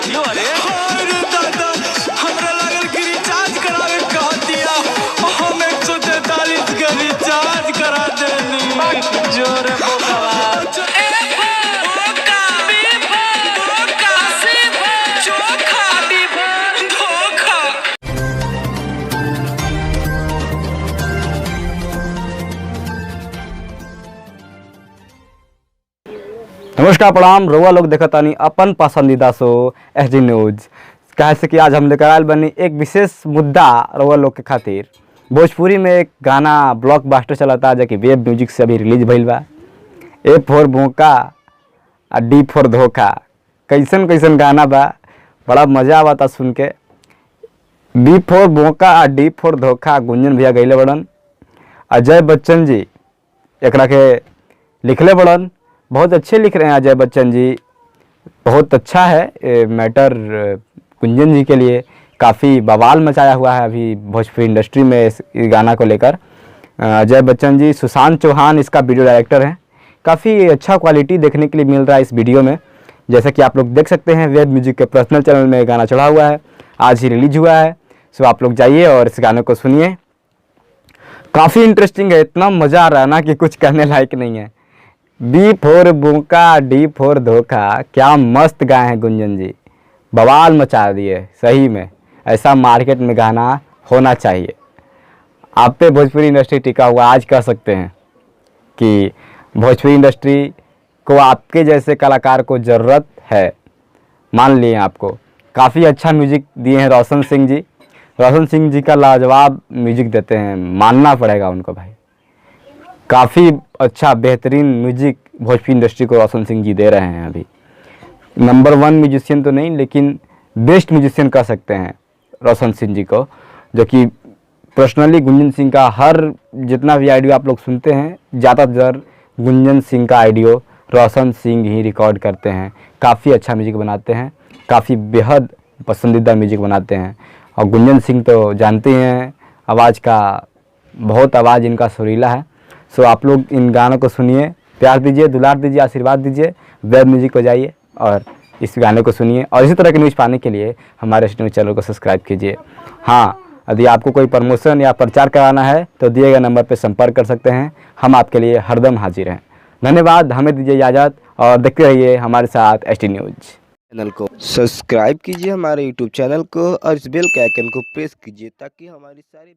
क्यों? अरे दादा हमरा लागल कि रिचार्ज करावे कह दिया, हम 143 का रिचार्ज करा देनी। जोर बोकावा नमस्कार प्रणाम रउआ लोग देखतानी अपन पसंदीदा शो एसडी न्यूज। कहे से कि आज हम लेकर आयल बनी एक विशेष मुद्दा रउआ लोग के खातिर। भोजपुरी में एक गाना ब्लॉकबस्टर चलता जो कि वेब म्यूजिक से अभी रिलीज भइल बा। ए फोर भोंका आ डी फोर धोखा, कैसन कैसन गाना बा, बड़ा मजा आवता सुन के। बी फोर भोंका आ डी फोर धोखा गुंजन भैया गईले बड़न, अजय बच्चन जी एकरा के लिखले बड़न। बहुत अच्छे लिख रहे हैं अजय बच्चन जी, बहुत अच्छा है मैटर। गुंजन जी के लिए काफ़ी बवाल मचाया हुआ है अभी भोजपुरी इंडस्ट्री में इस गाना को लेकर। अजय बच्चन जी, सुशांत चौहान इसका वीडियो डायरेक्टर हैं। काफ़ी अच्छा क्वालिटी देखने के लिए मिल रहा है इस वीडियो में। जैसा कि आप लोग देख सकते हैं वेब म्यूजिक के पर्सनल चैनल में गाना चढ़ा हुआ है, आज ही रिलीज हुआ है। सो आप लोग जाइए और इस गाने को सुनिए, काफ़ी इंटरेस्टिंग है। इतना मज़ा आ रहा है ना कि कुछ कहने लायक नहीं है। बी फोर भूखा डी फोर धोखा, क्या मस्त गाए हैं गुंजन जी, बवाल मचा दिए सही में। ऐसा मार्केट में गाना होना चाहिए। आप पे भोजपुरी इंडस्ट्री टिका हुआ, आज कह सकते हैं कि भोजपुरी इंडस्ट्री को आपके जैसे कलाकार को ज़रूरत है। मान लिए आपको काफ़ी अच्छा म्यूजिक दिए हैं रोशन सिंह जी। रोशन सिंह जी का लाजवाब म्यूजिक देते हैं, मानना पड़ेगा उनको भाई। काफ़ी अच्छा बेहतरीन म्यूजिक भोजपुरी इंडस्ट्री को रोशन सिंह जी दे रहे हैं। अभी नंबर 1 म्यूजिशियन तो नहीं, लेकिन बेस्ट म्यूजिशियन कह सकते हैं रोशन सिंह जी को, जो कि पर्सनली गुंजन सिंह का हर जितना भी ऑडियो आप लोग सुनते हैं, ज़्यादातर गुंजन सिंह का ऑडियो रोशन सिंह ही रिकॉर्ड करते हैं। काफ़ी अच्छा म्यूजिक बनाते हैं, काफ़ी बेहद पसंदीदा म्यूजिक बनाते हैं। और गुंजन सिंह तो जानते हैं आवाज़ का, बहुत आवाज़ इनका सुरीला है। सो आप लोग इन गानों को सुनिए, प्यार दीजिए, दुलार दीजिए, आशीर्वाद दीजिए। वेब म्यूजिक को जाइए और इस गाने को सुनिए। और इसी तरह के न्यूज़ पाने के लिए हमारे न्यूज़ चैनल को सब्सक्राइब कीजिए। हाँ, यदि आपको कोई प्रमोशन या प्रचार कराना है तो दिए गए नंबर पर संपर्क कर सकते हैं, हम आपके लिए हरदम हाजिर हैं। धन्यवाद, हमें दीजिए इजाज़त और देखते रहिए हमारे साथ एसडी न्यूज़। चैनल को सब्सक्राइब कीजिए, हमारे यूट्यूब चैनल को, और इस बेल के आइकन को प्रेस कीजिए ताकि हमारी सारी